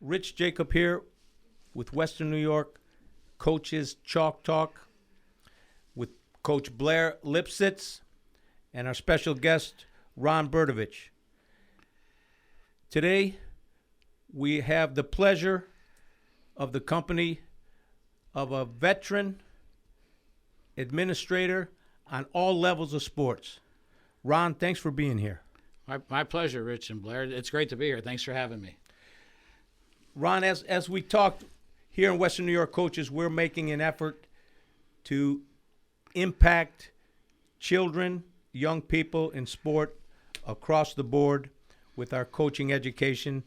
Rich Jacob here with Western New York Coaches Chalk Talk with Coach Blair Lipsitz and our special guest, Ron Berdovich. Today, we have the pleasure of the company of a veteran administrator on all levels of sports. Ron, thanks for being here. My pleasure, Rich and Blair. It's great to be here. Thanks for having me. Ron, as we talked here in Western New York Coaches, we're making an effort to impact children, young people in sport across the board with our coaching education.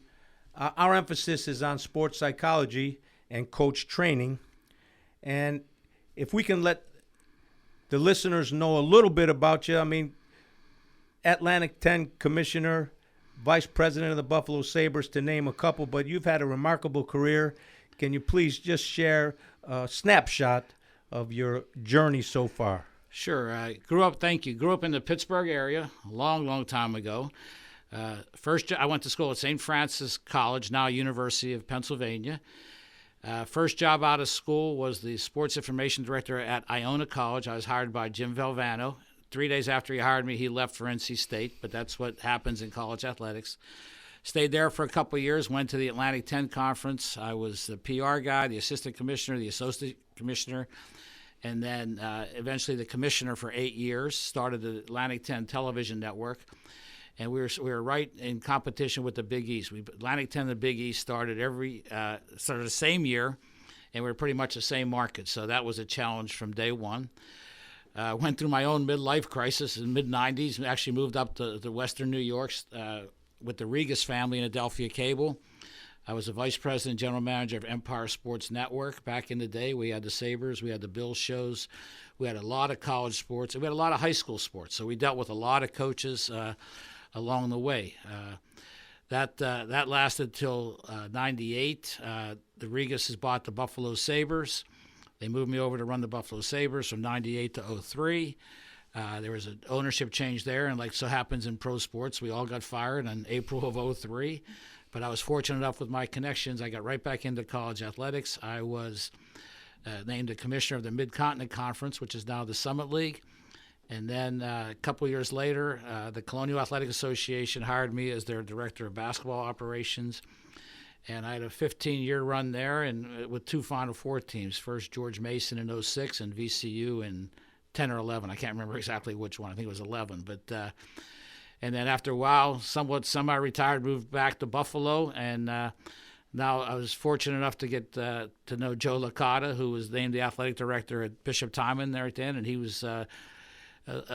Our emphasis is on sports psychology and coach training. And if we can let the listeners know a little bit about you, I mean, Atlantic 10 commissioner, vice president of the Buffalo Sabres, to name a couple, but you've had a remarkable career. Can you please just share a snapshot of your journey so far? Sure. I grew up in the Pittsburgh area a long time ago. I went to school at St. Francis College, now University of Pennsylvania. First job out of school was the sports information director at Iona College. I was hired by Jim Valvano. 3 days after he hired me, he left for NC State, but that's what happens in college athletics. Stayed there for a couple of years, went to the Atlantic 10 conference. I was the PR guy, the assistant commissioner, the associate commissioner, and then eventually the commissioner for 8 years. Started the Atlantic 10 television network, and we were right in competition with the Big East. Atlantic 10 and the Big East started the same year, and we were pretty much the same market, so that was a challenge from day one. Went through my own midlife crisis in the mid-'90s. Actually moved up to Western New York with the Regas family in Adelphia Cable. I was a vice president, general manager of Empire Sports Network back in the day. We had the Sabres, we had the Bills shows, we had a lot of college sports, and we had a lot of high school sports. So we dealt with a lot of coaches along the way. That lasted till '98. The Regas has bought the Buffalo Sabres. They moved me over to run the Buffalo Sabres from '98 to '03. There was an ownership change there, and like so happens in pro sports, we all got fired in April of '03. But I was fortunate enough with my connections. I got right back into college athletics. I was named the commissioner of the Mid-Continent Conference, which is now the Summit League. And then a couple of years later, the Colonial Athletic Association hired me as their director of basketball operations. And I had a 15-year run there, and with two Final Four teams. First, George Mason in '06 and VCU in 10 or 11. I can't remember exactly which one. I think it was 11. But and then after a while, somewhat semi-retired, moved back to Buffalo. And now I was fortunate enough to get to know Joe Licata, who was named the athletic director at Bishop Timon there at then. And he was a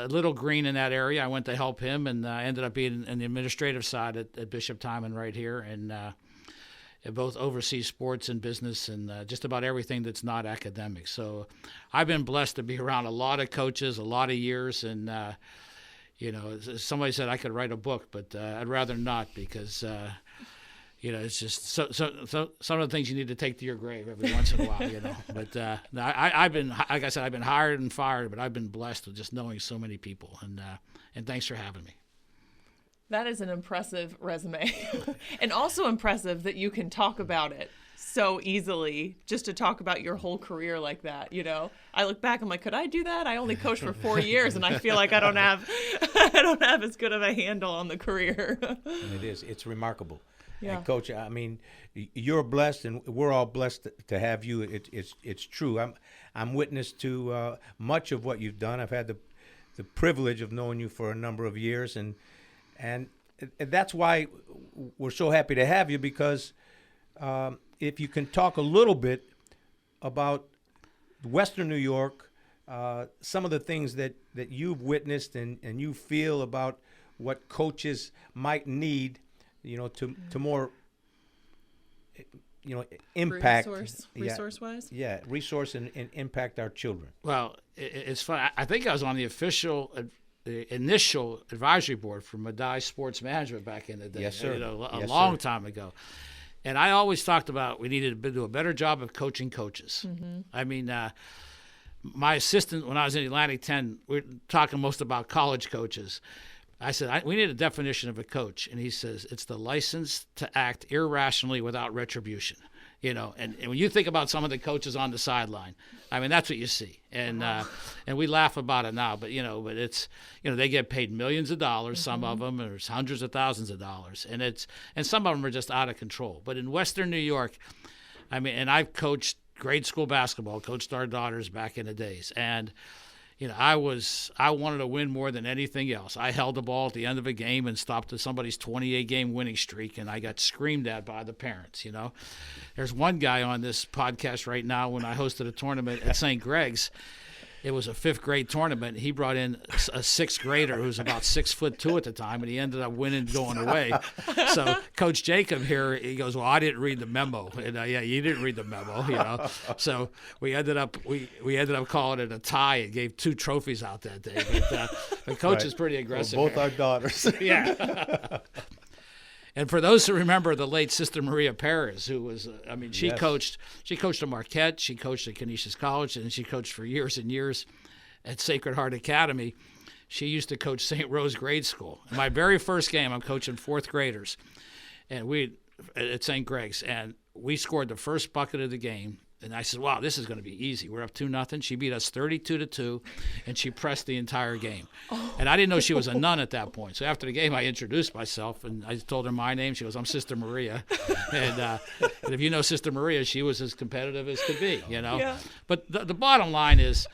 little green in that area. I went to help him, and ended up being in the administrative side at Bishop Timon right here. And both overseas sports and business and just about everything that's not academic. So I've been blessed to be around a lot of coaches, a lot of years. And, somebody said I could write a book, but I'd rather not because, it's just so some of the things you need to take to your grave every once in a while, But I've been, like I said, I've been hired and fired, but I've been blessed with just knowing so many people. And thanks for having me. That is an impressive resume. And also impressive that you can talk about it so easily, just to talk about your whole career like that, I look back, I'm like, could I do that? I only coached for 4 years, and I feel like I don't have as good of a handle on the career. And it's remarkable. Yeah. And Coach, I mean, you're blessed, and we're all blessed to have you. It's true. I'm witness to much of what you've done. I've had the privilege of knowing you for a number of years, and that's why we're so happy to have you, because if you can talk a little bit about Western New York, some of the things that you've witnessed and you feel about what coaches might need, to more, impact. Resource-wise? Yeah, resource and impact our children. Well, it's fun. I think I was on the initial advisory board for Madai Sports Management back in the day. Yes, sir. A long time ago. And I always talked about we needed to do a better job of coaching coaches. Mm-hmm. I mean, my assistant, when I was in Atlantic 10, we were talking most about college coaches. I said, we need a definition of a coach. And he says, it's the license to act irrationally without retribution. And when you think about some of the coaches on the sideline, I mean, that's what you see. And and we laugh about it now, but it's, they get paid millions of dollars, some of them, or hundreds of thousands of dollars. And some of them are just out of control. But in Western New York, I mean, and I've coached grade school basketball, coached our daughters back in the days. And, I wanted to win more than anything else. I held the ball at the end of a game and stopped somebody's 28-game winning streak, and I got screamed at by the parents, There's one guy on this podcast right now when I hosted a tournament at St. Greg's. It was a 5th grade tournament. He brought in a 6th grader who was about 6'2" at the time, and he ended up winning going away. So Coach Jacob here, he goes, well, I didn't read the memo. And yeah, you didn't read the memo, So we ended up calling it a tie and gave 2 trophies out that day. But the coach is pretty aggressive. Well, both our daughters. Yeah. And for those who remember the late Sister Maria Perez, who was, she coached at Marquette, she coached at Canisius College, and she coached for years and years at Sacred Heart Academy. She used to coach St. Rose Grade School. In my very first game, I'm coaching 4th graders, and at St. Greg's, and we scored the first bucket of the game. And I said, wow, this is going to be easy. We're up 2-0. She beat us 32-2, and she pressed the entire game. Oh. And I didn't know she was a nun at that point. So after the game, I introduced myself, and I told her my name. She goes, I'm Sister Maria. And if you know Sister Maria, she was as competitive as could be, Yeah. But the bottom line is,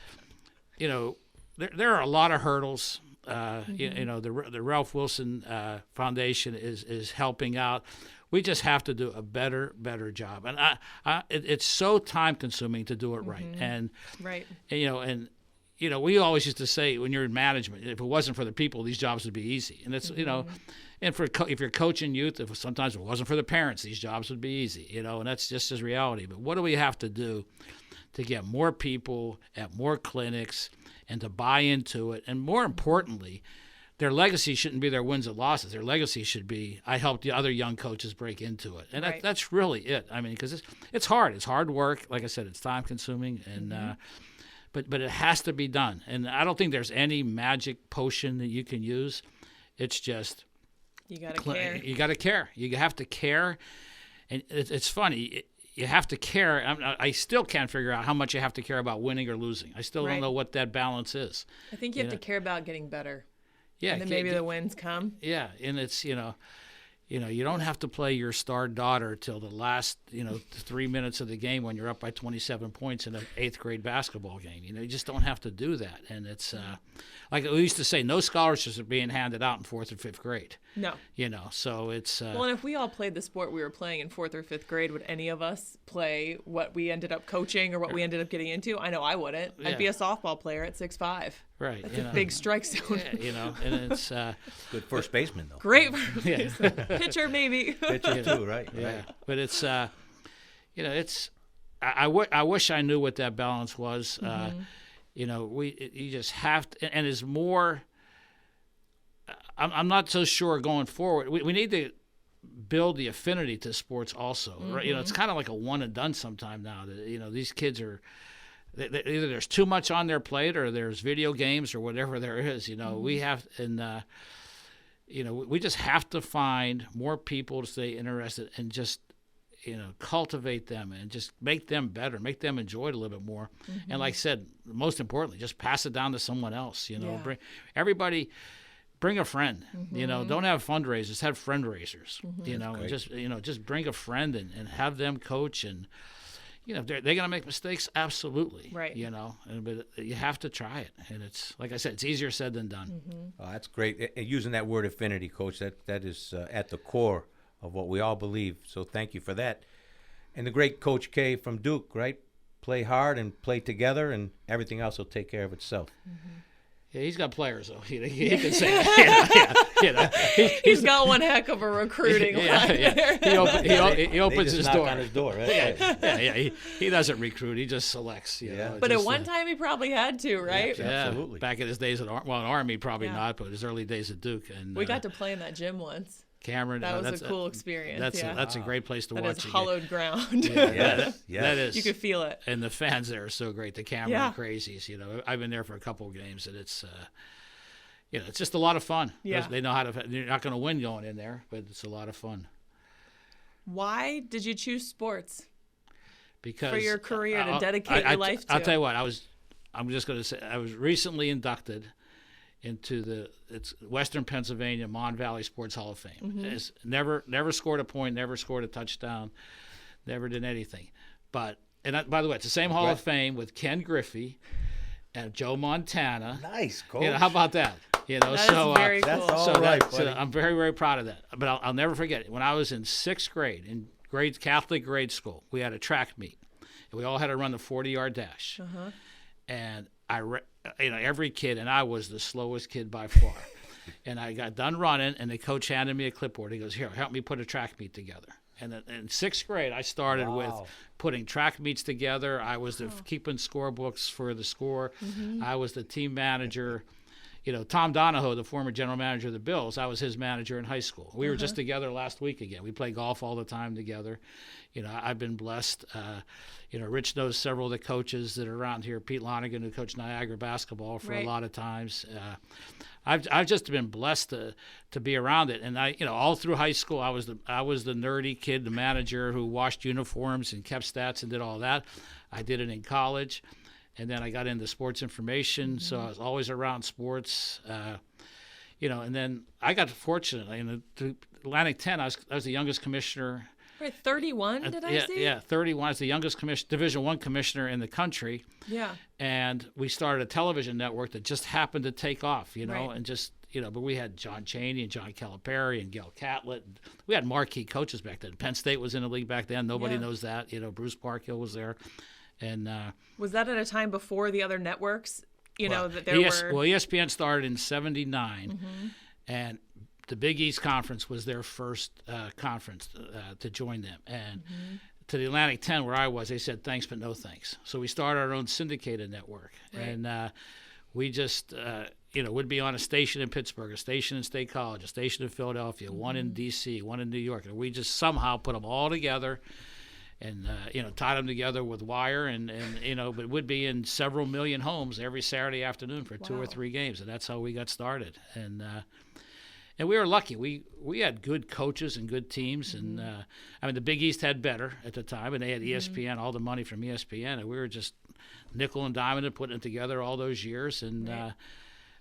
there are a lot of hurdles. The Ralph Wilson Foundation is helping out. We just have to do a better job, and it's so time consuming to do it right. And right, and we always used to say when you're in management, if it wasn't for the people, these jobs would be easy. And it's and if you're coaching youth, sometimes if it wasn't for the parents, these jobs would be easy. And that's just as reality. But what do we have to do to get more people at more clinics and to buy into it, and more importantly, their legacy shouldn't be their wins and losses. Their legacy should be, I helped the other young coaches break into it. And right. that's really it. I mean, because it's hard. It's hard work. Like I said, it's time-consuming. And but it has to be done. And I don't think there's any magic potion that you can use. It's just you got to care. You got to care. You have to care. And it's funny. You have to care. I still can't figure out how much you have to care about winning or losing. I still don't know what that balance is. I think you have to care about getting better. Yeah, and then maybe the wins come. Yeah, and it's you don't have to play your star daughter till the last 3 minutes of the game when you're up by 27 points in an 8th grade basketball game. You just don't have to do that. And it's like we used to say, no scholarships are being handed out in 4th or 5th grade. No. So it's well, and if we all played the sport we were playing in 4th or 5th grade, would any of us play what we ended up coaching or what we ended up getting into? I know I wouldn't. Yeah. I'd be a softball player at 6'5". Right. That's a big strike zone. Yeah, and it's good first baseman though. Great pitcher maybe. Pitcher too, right? Yeah. Right. But it's it's I wish I knew what that balance was. You just have to, and it's more. I'm not so sure going forward. We need to build the affinity to sports also. Right? It's kind of like a one and done sometime now. That these kids are. Either there's too much on their plate, or there's video games, or whatever there is. We have, and we just have to find more people to stay interested and just cultivate them and just make them better, make them enjoy it a little bit more. And like I said, most importantly, just pass it down to someone else. Bring everybody. Bring a friend. Don't have fundraisers. Have friend raisers. And just bring a friend and have them coach and. They're going to make mistakes, absolutely. Right. But you have to try it, and it's like I said, it's easier said than done. Oh, that's great. Using that word affinity, Coach, that is at the core of what we all believe. So thank you for that. And the great Coach K from Duke, right? Play hard and play together, and everything else will take care of itself. Yeah, he's got players though. He can say that. He's got one heck of a recruiting line there. He opens his door. On his door. Right? He doesn't recruit. He just selects. But at one time he probably had to, right? Yeah, absolutely. Back in his days at Army, probably not, but his early days at Duke. And we got to play in that gym once. Cameron, that was a cool experience. That's a great place to watch. That is hallowed ground. That is. You could feel it. And the fans there are so great. The Cameron crazies. I've been there for a couple of games, and it's, it's just a lot of fun. Yeah. They know how to. You're not going to win going in there, but it's a lot of fun. Why did you choose sports Because for your career to dedicate your life to? I'll tell you what. I'm just going to say I was recently inducted into it's Western Pennsylvania Mon Valley Sports Hall of Fame. It's never scored a point, never scored a touchdown, never did anything. By the way, it's the same Hall of Fame with Ken Griffey and Joe Montana. Nice, Coach. How about that? That is very cool. That's all right, buddy. So I'm very, very proud of that. But I'll never forget it. When I was in 6th grade, in Catholic grade school, we had a track meet. And we all had to run the 40-yard dash. And every kid, and I was the slowest kid by far. And I got done running, and the coach handed me a clipboard. He goes, "Here, help me put a track meet together." And in 6th grade, I started with putting track meets together. I was keeping scorebooks for the score. I was the team manager. Tom Donahoe, the former general manager of the Bills, I was his manager in high school. We were just together last week again. We play golf all the time together. I've been blessed. Rich knows several of the coaches that are around here. Pete Lonigan, who coached Niagara basketball for a lot of times. I've just been blessed to be around it. And all through high school, I was the nerdy kid, the manager who washed uniforms and kept stats and did all that. I did it in college. And then I got into sports information, so I was always around sports. And then I got fortunate. In the Atlantic 10, I was the youngest commissioner. Right, 31, did I see? Yeah, 31. I was the youngest Division I commissioner in the country. Yeah. And we started a television network that just happened to take off, Right. and just, but we had John Chaney and John Calipari and Gil Catlett. We had marquee coaches back then. Penn State was in the league back then. Nobody knows that. Bruce Parkhill was there. And was that at a time before the other networks? That there were. Well, ESPN started in '79, and the Big East Conference was their first conference to join them. And to the Atlantic 10, where I was, they said thanks but no thanks. So we started our own syndicated network, and we just would be on a station in Pittsburgh, a station in State College, a station in Philadelphia, one in D.C., one in New York, and we just somehow put them all together. And tied them together with wire, and but it would be in several million homes every Saturday afternoon for 2 or 3 games, and that's how we got started. And we were lucky. We had good coaches and good teams, and the Big East had better at the time, and they had ESPN, all the money from ESPN, and we were just nickel and diamond and putting it together all those years, and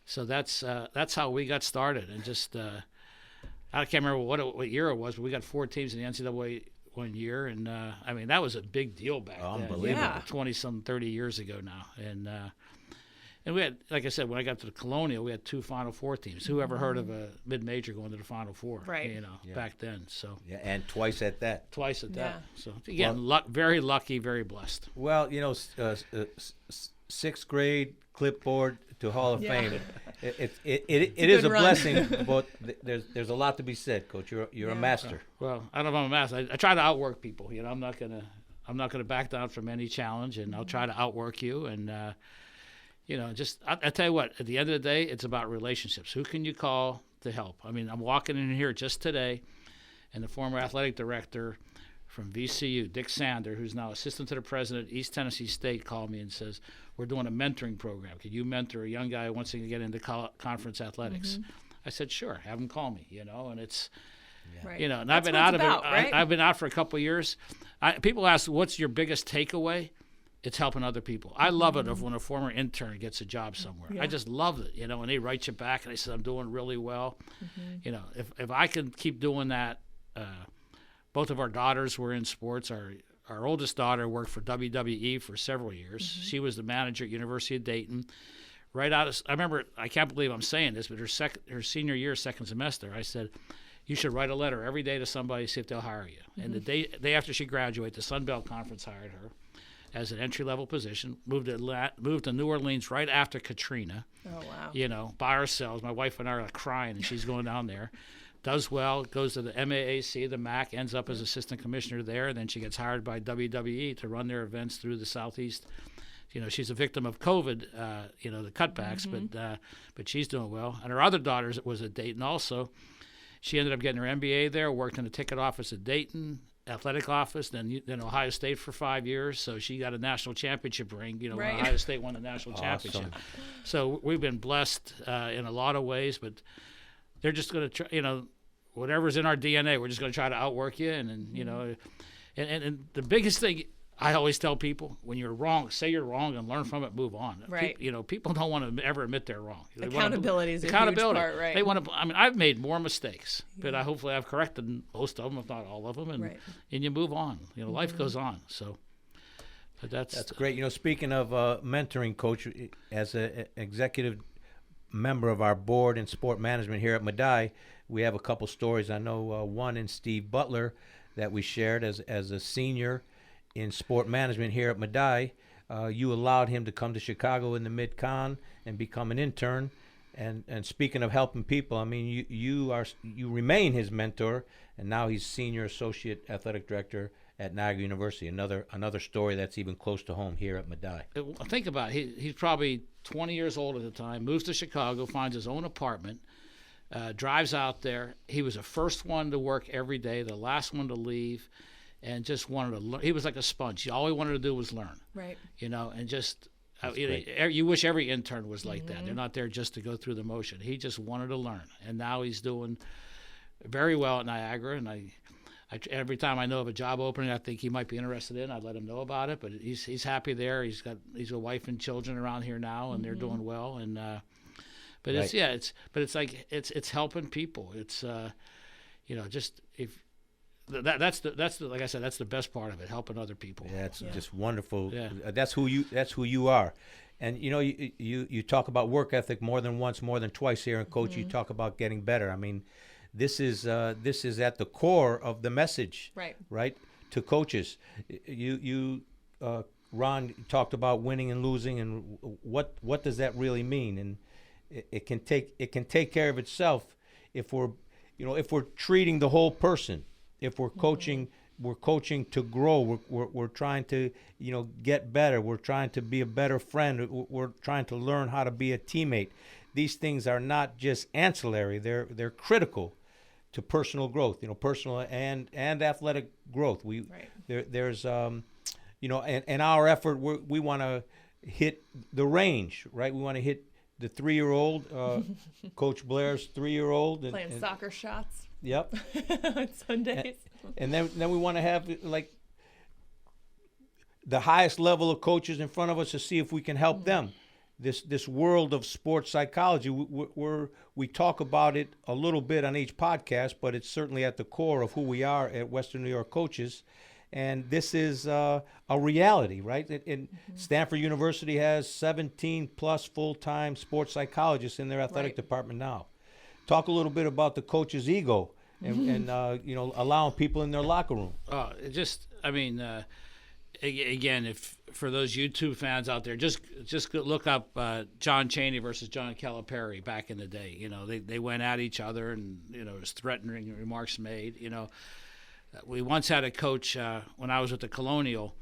so that's how we got started. And just I can't remember what year it was, but we got 4 teams in the NCAA. One year, and that was a big deal back then. Unbelievable. 30 years ago now, and we had, like I said, when I got to the Colonial, we had 2 Final Four teams. Who ever heard of a mid-major going to the Final Four? Right. Back then. So and twice at that. So again, very lucky, very blessed. Well, 6th grade clipboard to Hall of Fame. It is a blessing, but there's a lot to be said, Coach. You're a master. Well, I don't know if I'm a master. I try to outwork people. I'm not gonna back down from any challenge, and I'll try to outwork you. And I tell you what. At the end of the day, it's about relationships. Who can you call to help? I'm walking in here just today, and the former athletic director from VCU, Dick Sander, who's now assistant to the president at East Tennessee State, called me and says, "We're doing a mentoring program. Could you mentor a young guy who wants to get into conference athletics?" I said, "Sure, have him call me." And it's, Right. and I've been out of it. Right? I've been out for a couple of years. People ask, "What's your biggest takeaway?" It's helping other people. I love it when a former intern gets a job somewhere. I just love it, and they write you back and they say, "I'm doing really well." If I can keep doing that. Both of our daughters were in sports. Our oldest daughter worked for WWE for several years. She was the manager at University of Dayton. I remember, I can't believe I'm saying this, but her senior year, second semester, I said, "You should write a letter every day to somebody, see if they'll hire you." And the day after she graduated, the Sun Belt Conference hired her as an entry-level position, moved to New Orleans right after Katrina. Oh, wow. By ourselves. My wife and I are crying, and she's going down there. Does well, goes to the MAAC, the MAC, ends up as assistant commissioner there. Then she gets hired by WWE to run their events through the Southeast. She's a victim of COVID, the cutbacks, but she's doing well. And her other daughter was at Dayton also. She ended up getting her MBA there, worked in the ticket office at Dayton, athletic office, then Ohio State for 5 years. So she got a national championship ring. When Right. Ohio State won the national Awesome. championship. So we've been blessed in a lot of ways, but they're just going to try. Whatever's in our DNA, we're just going to try to outwork you. And the biggest thing I always tell people, when you're wrong, say you're wrong and learn from it, move on. Right. People don't want to ever admit they're wrong. They Accountability is a huge accountability. part, right? They want to. I mean, I've made more mistakes, but hopefully I've corrected most of them, if not all of them, and Right. and you move on. Life goes on. So, but That's great. Speaking of mentoring, Coach, as an executive member of our board in sport management here at Medaille, we have a couple stories. I know one in Steve Butler that we shared as a senior in sport management here at Medaille. You allowed him to come to Chicago in the mid-con and become an intern. And speaking of helping people, I mean, you remain his mentor, and now he's senior associate athletic director at Niagara University. Another story that's even close to home here at Medaille. Think about it. He's probably 20 years old at the time, moves to Chicago, finds his own apartment, drives out there. He was the first one to work every day, the last one to leave, and just wanted to learn. He was like a sponge. All he wanted to do was learn. Right. And just great. you wish every intern was like that. They're not there just to go through the motion. He just wanted to learn, and now he's doing very well at Niagara. And I every time I know of a job opening I think he might be interested in, I'd let him know about it. But he's happy there. He's a wife and children around here now, and they're doing well. And but Right. it's helping people. It's just if. That's the like I said, that's the best part of it, helping other people. Yeah, it's just wonderful. Yeah. That's who you are. And you talk about work ethic more than once, more than twice here, and Coach, you talk about getting better. I mean, this is at the core of the message, right? To coaches, Ron talked about winning and losing, and what does that really mean? And it can take care of itself if we're treating the whole person. If we're coaching, we're coaching to grow. We're trying to get better. We're trying to be a better friend. We're trying to learn how to be a teammate. These things are not just ancillary. They're critical to personal growth. Personal and athletic growth. There's and our effort. We want to hit the range, right? We want to hit the 3-year-old, Coach Blair's 3-year-old, Playing soccer shots. Yep. On Sundays. And then we want to have like the highest level of coaches in front of us to see if we can help them. This world of sports psychology, we talk about it a little bit on each podcast, but it's certainly at the core of who we are at Western New York Coaches. And this is a reality, right? Stanford University has 17 plus full-time sports psychologists in their athletic department now. Talk a little bit about the coach's ego and allowing people in their locker room. Again, if for those YouTube fans out there, just look up John Chaney versus John Calipari back in the day. They went at each other, and there was threatening remarks made. We once had a coach when I was with the Colonial.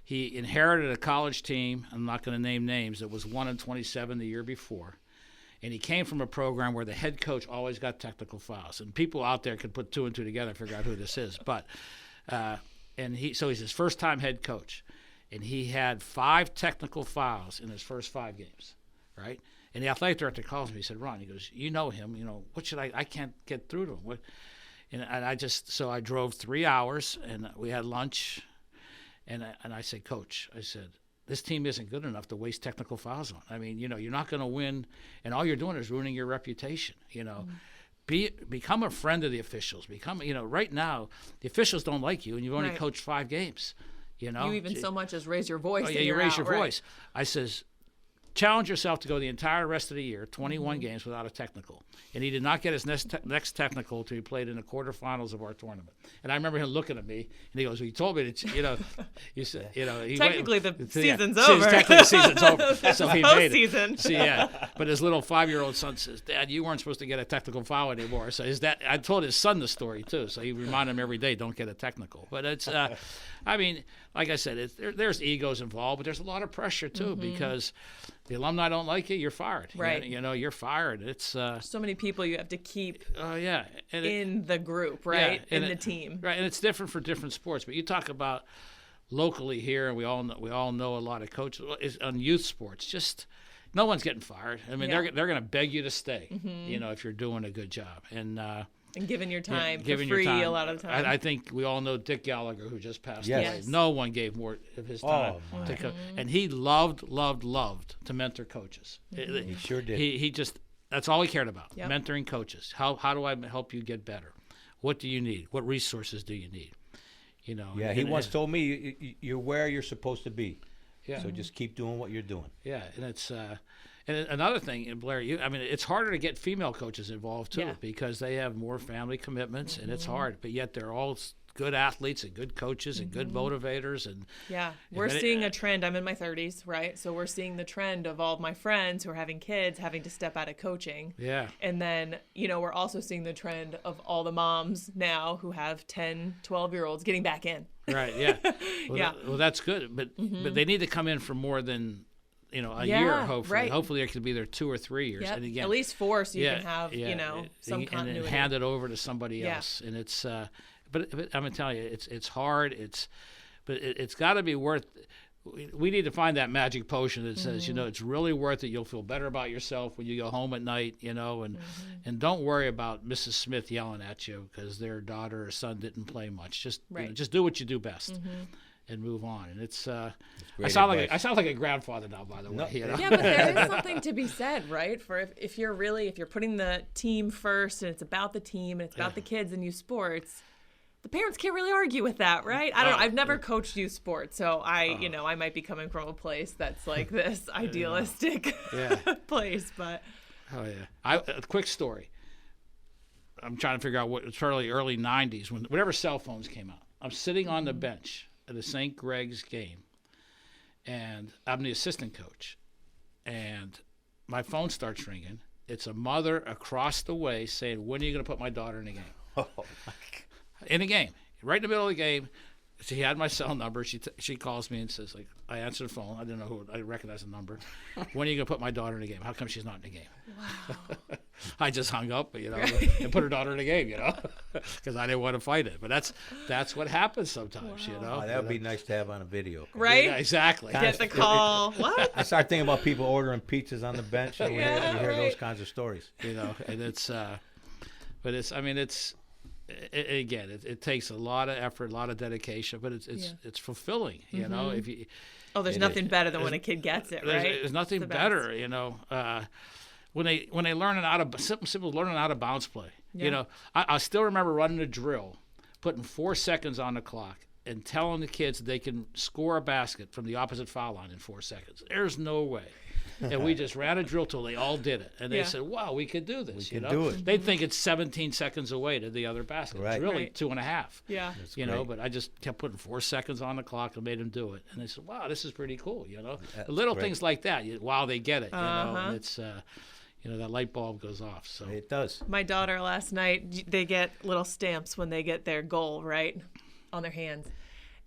He inherited a college team. I'm not going to name names. That was 1-27 the year before. And he came from a program where the head coach always got technical fouls. And people out there could put 2 and 2 together and figure out who this is. But so he's his first-time head coach. And he had 5 technical fouls in his first 5 games, right? And the athletic director calls me. He said, Ron, he goes, you know him. What should I can't get through to him. So I drove 3 hours, and we had lunch. And I said, Coach, this team isn't good enough to waste technical fouls on. I mean, you're not going to win, and all you're doing is ruining your reputation. Become a friend of the officials. Right now, the officials don't like you, and you've only coached 5 games. You even so much as raise your voice. Oh, yeah, you raise your voice. I says, challenge yourself to go the entire rest of the year, 21 games without a technical. And he did not get his next technical until he played in the quarterfinals of our tournament. And I remember him looking at me, and he goes, well, you told me that, you said, technically the season's over. Technically the season's over. So he made it. See, yeah. But his little 5-year-old son says, Dad, you weren't supposed to get a technical foul anymore. So I told his son the story, too. So he reminded him every day, don't get a technical. But it's, like I said, there's egos involved, but there's a lot of pressure, too, because the alumni don't like you, you're fired. Right. You're fired. It's So many people you have to keep yeah, and in the group, right? Yeah, in the team. Right, and it's different for different sports. But you talk about locally here, and we all know a lot of coaches is on youth sports. Just no one's getting fired. I mean, Yeah. they're going to beg you to stay. If you're doing a good job, and giving your time giving for free your time. a lot of the time. I think we all know Dick Gallagher, who just passed Yes. away. Yes. No one gave more of his time Oh, to coach, and he loved to mentor coaches. He sure did. He just that's all he cared about. Yep. Mentoring coaches. How do I help you get better? What do you need? What resources do you need? Yeah, he once told me, you're where you're supposed to be. Yeah. So just keep doing what you're doing. Yeah, and it's and another thing, and Blair, it's harder to get female coaches involved too Yeah. because they have more family commitments, and it's hard. But yet they're all good athletes and good coaches and good motivators, and Yeah, we're seeing a trend. I'm in my 30s, right? So we're seeing the trend of all of my friends who are having kids having to step out of coaching. yeah, And then, we're also seeing the trend of all the moms now who have 10, 12-year-olds getting back in. right, yeah, Yeah. Well, that's good, but they need to come in for more than a Yeah, year. Hopefully, right. hopefully they could be there 2 or 3 years, Yep. and again, At least 4 so you can have, some and continuity. then hand it over to somebody Yeah. else, and it's. But I'm gonna tell you, it's hard. But it's got to be worth. We need to find that magic potion that says, it's really worth it. You'll feel better about yourself when you go home at night, and don't worry about Mrs. Smith yelling at you because their daughter or son didn't play much. Just Right. just do what you do best. And move on, and it's. I great sound advice. like a grandfather now, by the way. No. Yeah, but there is something to be said, right? For if you're putting the team first and it's about the team and it's about the kids and youth sports, the parents can't really argue with that, right? I don't know. I've never coached youth sports, so I might be coming from a place that's like this idealistic Yeah. place, but Oh yeah. A quick story. I'm trying to figure out it's early 90s whenever cell phones came out. I'm sitting on the bench at a St. Greg's game, and I'm the assistant coach, and my phone starts ringing. It's a mother across the way saying, "When are you going to put my daughter in the game?" Oh, my God. In the game, right in the middle of the game. She had my cell number. She calls me and says, I answer the phone. I didn't know who. I recognize the number. When are you gonna put my daughter in the game? How come she's not in the game? wow. I just hung up, and put her daughter in the game, because I didn't want to fight it. But that's what happens sometimes, Oh, that would be nice to have on a video. Right? Yeah, exactly. Get the call. What? I start thinking about people ordering pizzas on the bench, and you hear those right. kinds of stories. And it's, but it's. I mean, it's. Again, it takes a lot of effort, a lot of dedication, but it's fulfilling, If you, Oh, there's nothing better than when a kid gets it, right? there's nothing It's the better, when they learn simple learning out of bounce play. Yeah. I still remember running a drill, putting 4 seconds on the clock, and telling the kids that they can score a basket from the opposite foul line in 4 seconds. There's no way. And we just ran a drill till they all did it, and they Yeah. said, "Wow, we could do this." We can do it. They'd think it's 17 seconds away to the other basket. Right. It's really Right. 2.5. Yeah. great. But I just kept putting 4 seconds on the clock and made them do it. And they said, "Wow, this is pretty cool." The little great. things like that. Wow, they get it. Uh-huh. And it's that light bulb goes off. So It does. My daughter last night, they get little stamps when they get their goal, right, on their hands.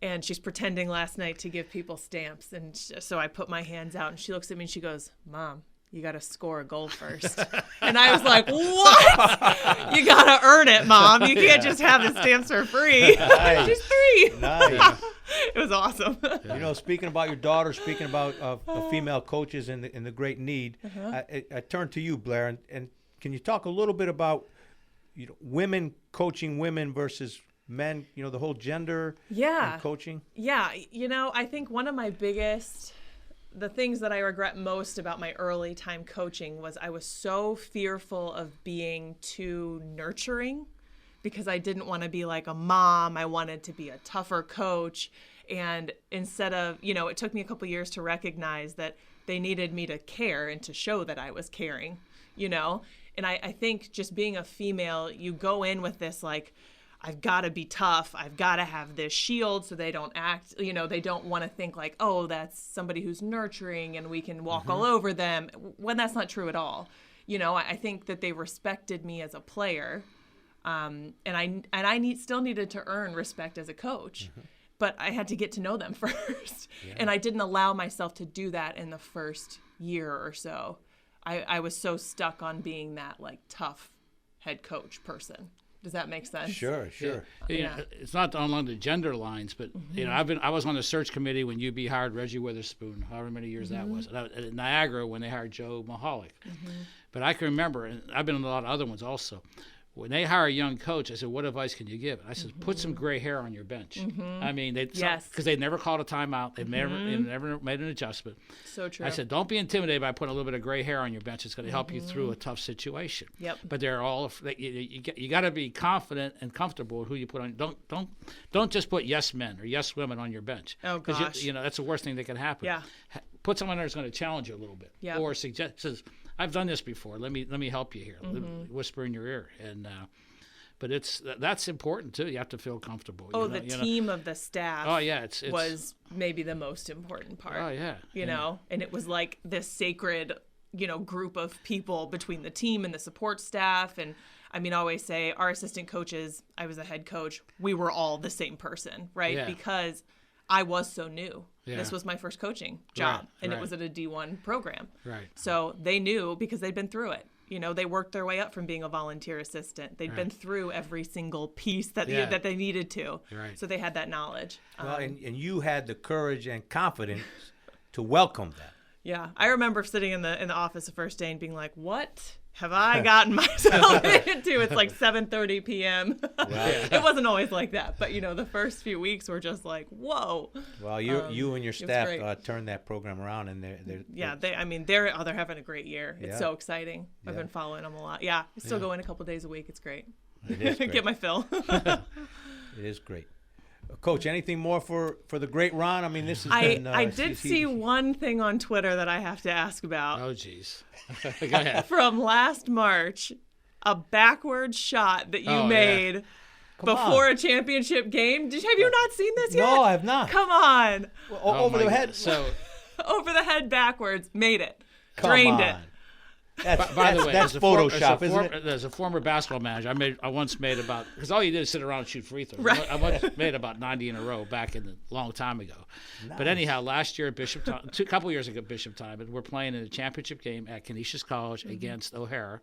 And she's pretending last night to give people stamps. And so I put my hands out, and she looks at me and she goes, "Mom, you got to score a goal first." And I was like, "What? You got to earn it, Mom. You can't just have the stamps for free." Nice. She's 3. Nice. It was awesome. Speaking about your daughter, speaking about female coaches and the great need, I turn to you, Blair, and can you talk a little bit about women coaching women versus men? The whole gender Yeah. in coaching. Yeah, I think one of my the things that I regret most about my early time coaching was I was so fearful of being too nurturing because I didn't want to be like a mom. I wanted to be a tougher coach. And instead of, it took me a couple years to recognize that they needed me to care and to show that I was caring, And I think just being a female, you go in with this like, I've got to be tough. I've got to have this shield so they don't act, they don't want to think like, oh, that's somebody who's nurturing and we can walk all over them, when that's not true at all. I think that they respected me as a player, and I still needed to earn respect as a coach. but I had to get to know them first. And I didn't allow myself to do that in the first year or so. I was so stuck on being that like tough head coach person. Does that make sense? Sure. It's not along the gender lines, but I was on the search committee when UB hired Reggie Witherspoon, however many years that was. And at Niagara when they hired Joe Mahalik. But I can remember, and I've been in a lot of other ones also. When they hire a young coach, I said, "What advice can you give?" I said, "Put some gray hair on your bench." I mean, because they never called a timeout, they never made an adjustment. So true. I said, "Don't be intimidated by putting a little bit of gray hair on your bench. It's going to help you through a tough situation." Yep. But they're all you got to be confident and comfortable with who you put on. Don't just put yes men or yes women on your bench. Oh gosh. That's the worst thing that can happen. Yeah. Put someone there who's going to challenge you a little bit, Yeah. or says, "I've done this before. Let me help you here." Whisper in your ear, and but that's important too. You have to feel comfortable. The team of the staff. Oh yeah, it's was maybe the most important part. Oh yeah, You know, and it was like this sacred, group of people between the team and the support staff. And I mean, I always say our assistant coaches, I was a head coach, we were all the same person, right? Yeah. Because I was so new. Yeah. This was my first coaching job, and right. it was at a D1 program. Right. So they knew because they'd been through it. They worked their way up from being a volunteer assistant. They'd been through every single piece that they needed to. Right. So they had that knowledge. Well, and you had the courage and confidence to welcome that. Yeah, I remember sitting in the office the first day and being like, "What have I gotten myself into?" It's like 7:30 p.m. It wasn't always like that, but the first few weeks were just like, "Whoa." Well, you and your staff great. turned that program around, and they're having a great year. It's so exciting. I've been following them a lot. Yeah, I still go in a couple days a week. It's great. It is great. Get my fill. It is great. Coach, anything more for the great Ron? I mean, this has been... I did see one thing on Twitter that I have to ask about. Oh, geez. Go ahead. From last March, a backward shot that you made before a championship game. Have you not seen this yet? No, I have not. Come on. Over the head. So, over the head backwards. Made it. Come Drained on. it. by the way, that's Photoshop, isn't it? There's a former basketball manager. I once made about, because all you did is sit around and shoot free throws. Right. I once made about 90 in a row back in the long time ago. Nice. But anyhow, last year at Bishopton, a couple years ago at Bishopton, we're playing in a championship game at Canisius College against O'Hara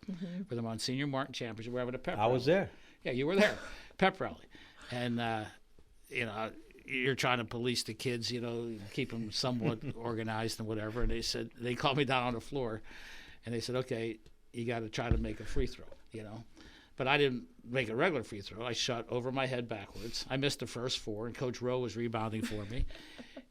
for the Monsignor Martin Championship. We're having a pep rally. I was there. Yeah, you were there. Pep rally. And, you're trying to police the kids, keep them somewhat organized and whatever. And they called me down on the floor. And they said, "Okay, you got to try to make a free throw, But I didn't make a regular free throw. I shot over my head backwards. I missed the first four, and Coach Rowe was rebounding for me.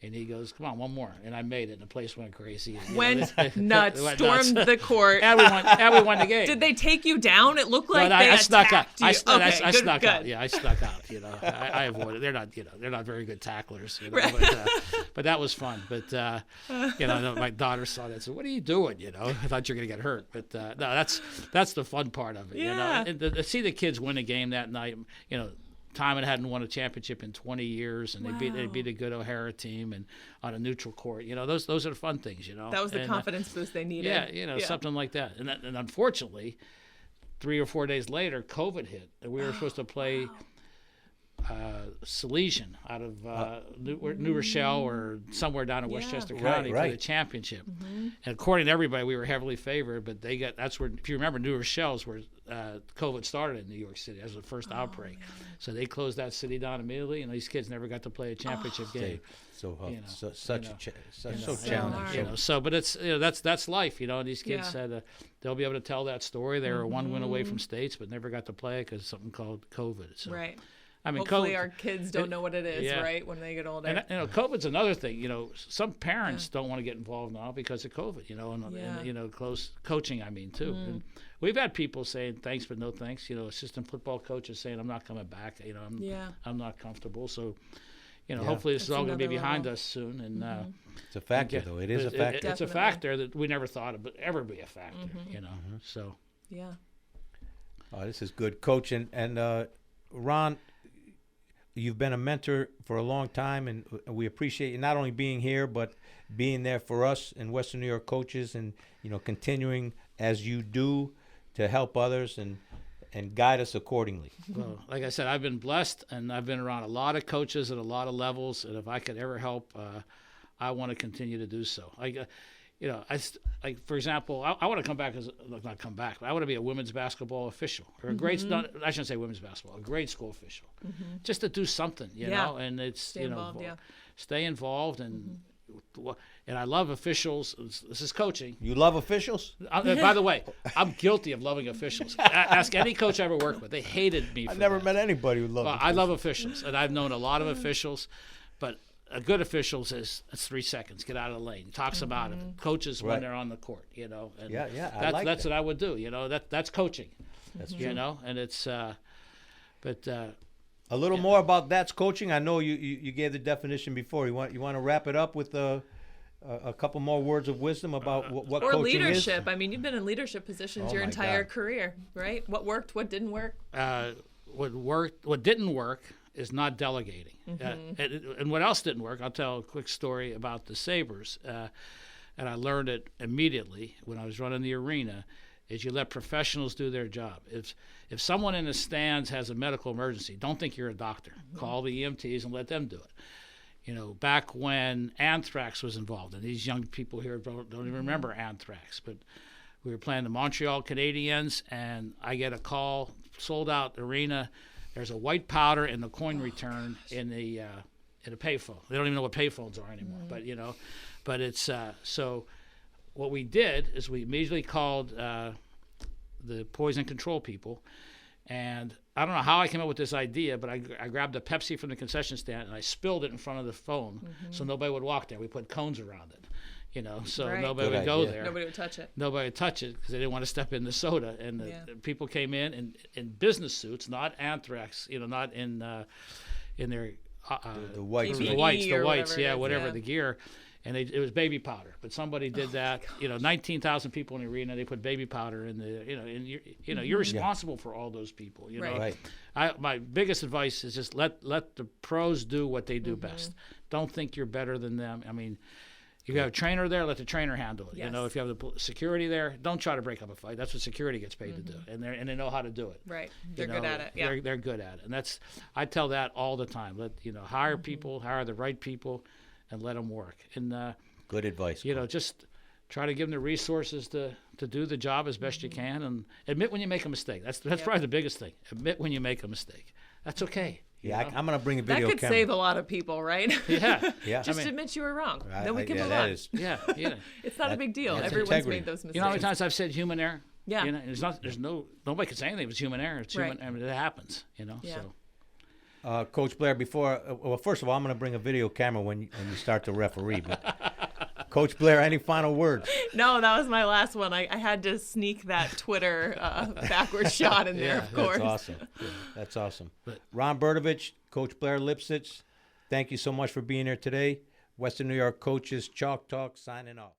And he goes, "Come on, one more." And I made it, and the place went crazy. Went nuts, stormed the court. And we won the game. Did they take you down? It looked like I snuck out. You. I snuck good. out. Yeah, I snuck out. I avoided. They're not very good tacklers. Right. But that was fun. But my daughter saw that and said, "What are you doing?" I thought you're gonna get hurt. But no, that's the fun part of it. Yeah. And to see the kids win a game that night. Timon hadn't won a championship in 20 years, and they beat a good O'Hara team and on a neutral court. Those are the fun things. That was the confidence boost they needed. Yeah, something like that. And unfortunately, 3 or 4 days later, COVID hit, and we were supposed to play Salesian out of New Rochelle or somewhere down in Westchester County for the championship. And according to everybody, we were heavily favored, but that's where, if you remember, New Rochelle's where COVID started in New York City as the first outbreak. So they closed that city down immediately, and these kids never got to play a championship game. So so challenging. But it's that's life, And these kids said they'll be able to tell that story. They were one win away from states, but never got to play because of something called COVID. So. Right. I mean, hopefully our kids don't know what it is, yeah. right, when they get older. And COVID's another thing. Some parents don't want to get involved now because of COVID. And close coaching. I mean, too. And we've had people saying thanks but no thanks. Assistant football coaches saying I'm not coming back. I'm not comfortable. So, hopefully this is all going to be behind us soon. And it's a factor, though. It is a factor. It's a factor that we never thought would ever be a factor. So. Yeah. Oh, this is good, Coach, and Ron. You've been a mentor for a long time, and we appreciate you not only being here, but being there for us in Western New York coaches, and continuing as you do to help others. And and guide us accordingly. Well, like I said, I've been blessed, and I've been around a lot of coaches at a lot of levels. And if I could ever help, I want to continue to do so. For example, I want to come back not come back, but I want to be a women's basketball official or a grade. Not, I shouldn't say women's basketball, a grade school official, just to do something, you know. And it's Stay involved, stay involved and. And I love officials. This is coaching. You love officials? By the way, I'm guilty of loving officials. Ask any coach I ever worked with. They hated me for I've never that. met anybody who loved I love officials, and I've known a lot of officials, but a good official says it's 3 seconds, get out of the lane. Talks about it. Coaches when they're on the court, you know. And that's what I would do, you know. That's coaching. That's true. You know, and it's a little more about that's coaching. I know you gave the definition before. You want to wrap it up with a couple more words of wisdom about what or coaching leadership. is? I mean, you've been in leadership positions your my entire God. career, right? What worked, what didn't work? What didn't work is not delegating. And what else didn't work? I'll tell a quick story about the Sabres, and I learned it immediately when I was running the arena. Is you let professionals do their job. If someone in the stands has a medical emergency, don't think you're a doctor. Call the EMTs and let them do it. You know, back when anthrax was involved, and these young people here don't even remember anthrax, but we were playing the Montreal Canadiens, and I get a call, sold out arena. There's a white powder in the coin return in a payphone. They don't even know what payphones are anymore, but you know, but it's so. What we did is we immediately called the poison control people, and I don't know how I came up with this idea, but I grabbed a Pepsi from the concession stand and I spilled it in front of the phone so nobody would walk there. We put cones around it, you know, so nobody Good would go idea. there. Nobody would touch it. Nobody would touch it because they didn't want to step in the soda. And the people came in business suits, not anthrax, you know, not in their The whites. PPE the whites, or whatever whatever it is, the gear. And it was baby powder, but somebody did that. You know, 19,000 people in the arena. They put baby powder in the. You know, you're responsible for all those people. You know, Right. my biggest advice is just let the pros do what they do best. Don't think you're better than them. I mean, you have a trainer there, let the trainer handle it. Yes. You know, if you have the security there, don't try to break up a fight. That's what security gets paid to do, and they know how to do it. Right. They're You good know, at it. Yeah. They're good at it, and I tell that all the time. Hire people, hire the right people, and let them work. And Good advice. you know, just try to give them the resources to do the job as best you can, and admit when you make a mistake. That's probably the biggest thing. Admit when you make a mistake. That's okay. Yeah, you know? I'm going to bring a That video could camera. save a lot of people, right? Yeah. Yeah. Just admit you were wrong. Then we can yeah, move that on. is- Yeah. It's not a big deal. that's Everyone's integrity. made those mistakes. You know how many times I've said human error? Yeah. You know, nobody could say anything. It was human error. It's human. Right. I mean, it happens. You know. Yeah. So. Coach Blair, well, first of all, I'm going to bring a video camera when you start to referee. But Coach Blair, any final words? No, that was my last one. I had to sneak that Twitter backward shot in there, of course. That's awesome. That's awesome. Ron Berdovich, Coach Blair Lipsitz, thank you so much for being here today. Western New York Coaches Chalk Talk signing off.